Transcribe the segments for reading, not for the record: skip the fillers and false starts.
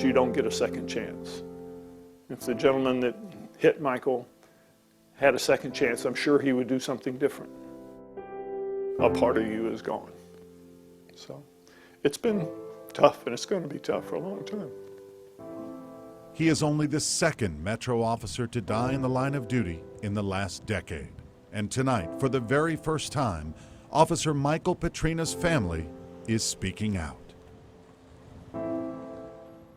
you don't get a second chance. If the gentleman that hit Michael had a second chance, I'm sure he would do something different. A part of you is gone. So it's been tough, and it's going to be tough for a long time. He is only the second Metro officer to die in the line of duty in the last decade. And tonight, for the very first time, Officer Michael Petrina's family is speaking out.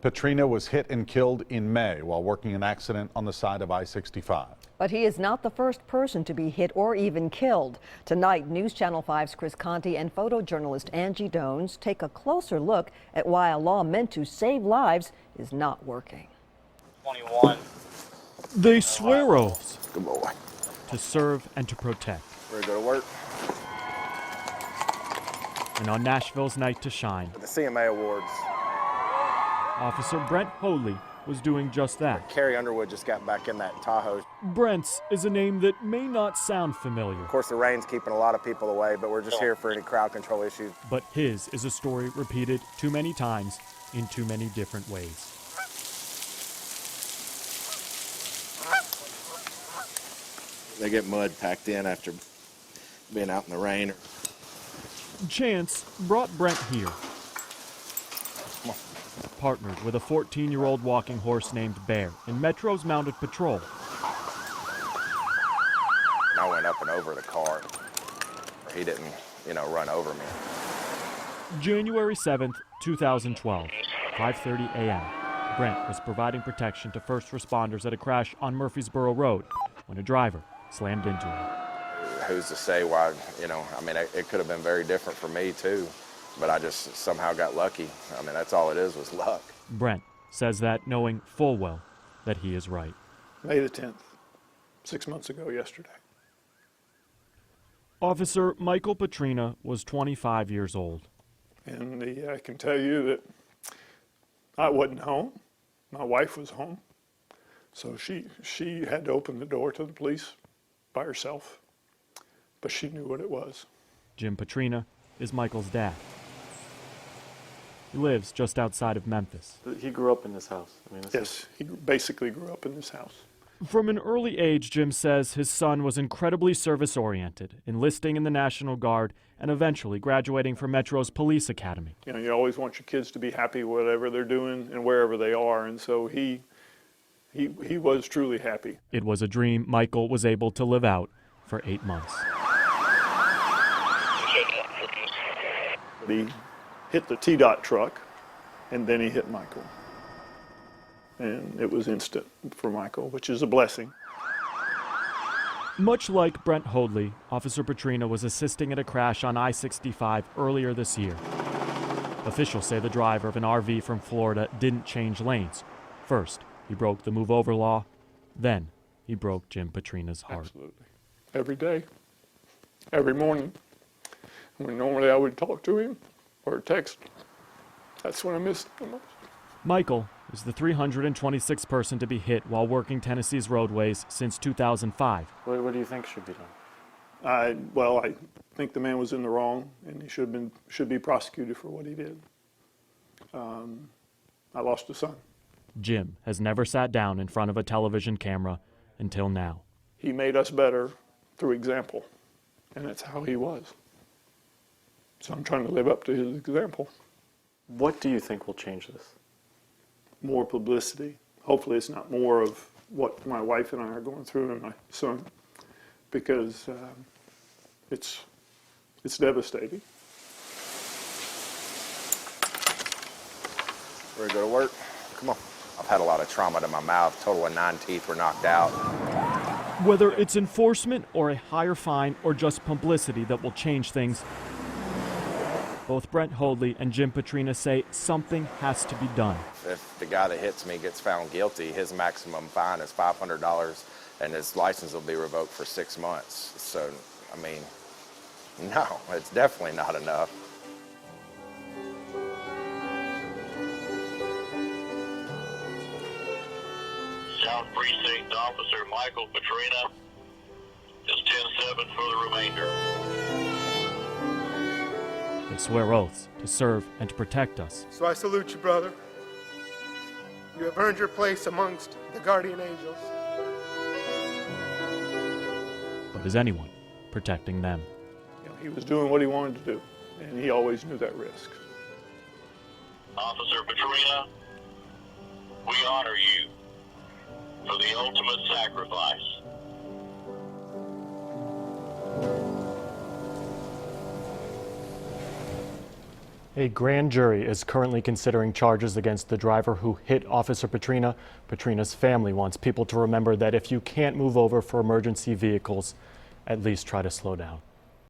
Petrina was hit and killed in May while working an accident on the side of I-65. But he is not the first person to be hit or even killed. Tonight, News Channel 5's Chris Conti and photojournalist Angie Dones take a closer look at why a law meant to save lives is not working. 21. They swear oaths Good boy. to serve and to protect. Ready to go to work? And on Nashville's night to shine, The CMA Awards. Officer Brent Hoadley was doing just that. Carrie Underwood just got back in that Tahoe. Brent's is a name that may not sound familiar, Of course, the rain's keeping a lot of people away, but we're just here for any crowd control issues. but his is a story repeated too many times in too many different ways. They get mud packed in after being out in the rain. Chance brought Brent here, partnered with a 14-year-old walking horse named Bear in Metro's mounted patrol. I went up and over the car. He didn't, run over me. January 7th, 2012, 5:30 a.m. Brent was providing protection to first responders at a crash on Murfreesboro Road when a driver slammed into him. Who's to say why, it could have been very different for me too, but I just somehow got lucky. That's all it is, was luck. Brent says that knowing full well that he is right. May the 10th, 6 months ago yesterday. Officer Michael Petrina was 25 years old. And I can tell you that I wasn't home. My wife was home. So she had to open the door to the police by herself. But she knew what it was. Jim Petrina is Michael's dad. He lives just outside of Memphis. He grew up in this house. Yes, he basically grew up in this house. From an early age, Jim says his son was incredibly service-oriented, enlisting in the National Guard and eventually graduating from Metro's Police Academy. You always want your kids to be happy whatever they're doing and wherever they are, and so he was truly happy. It was a dream Michael was able to live out for 8 months. He hit the T-Dot truck, and then he hit Michael. And it was instant for Michael, which is a blessing. Much like Brent Hoadley, Officer Petrina was assisting at a crash on I-65 earlier this year. Officials say the driver of an RV from Florida didn't change lanes. First, he broke the move over law. Then, he broke Jim Petrina's heart. Absolutely. Every day, every morning, when normally I would talk to him or text, that's when I missed him the most. Michael is the 326th person to be hit while working Tennessee's roadways since 2005. What do you think should be done? I think the man was in the wrong, and he should be prosecuted for what he did. I lost a son. Jim has never sat down in front of a television camera until now. He made us better through example, and that's how he was. So I'm trying to live up to his example. What do you think will change this? More publicity. Hopefully it's not more of what my wife and I are going through and my son, because it's devastating. Ready to go to work? Come on. I've had a lot of trauma to my mouth. Total of 9 teeth were knocked out. Whether it's enforcement or a higher fine or just publicity that will change things, both Brent Hoadley and Jim Petrina say something has to be done. If the guy that hits me gets found guilty, his maximum fine is $500 and his license will be revoked for 6 months. So, no, it's definitely not enough. South Precinct Officer Michael Petrina is 10-7 for the remainder. They swear oaths to serve and to protect us. So I salute you, brother. You have earned your place amongst the guardian angels. But is anyone protecting them? You know, he was doing what he wanted to do, and he always knew that risk. Officer Petrina, we honor you for the ultimate sacrifice. A grand jury is currently considering charges against the driver who hit Officer Petrina. Petrina's family wants people to remember that if you can't move over for emergency vehicles, at least try to slow down.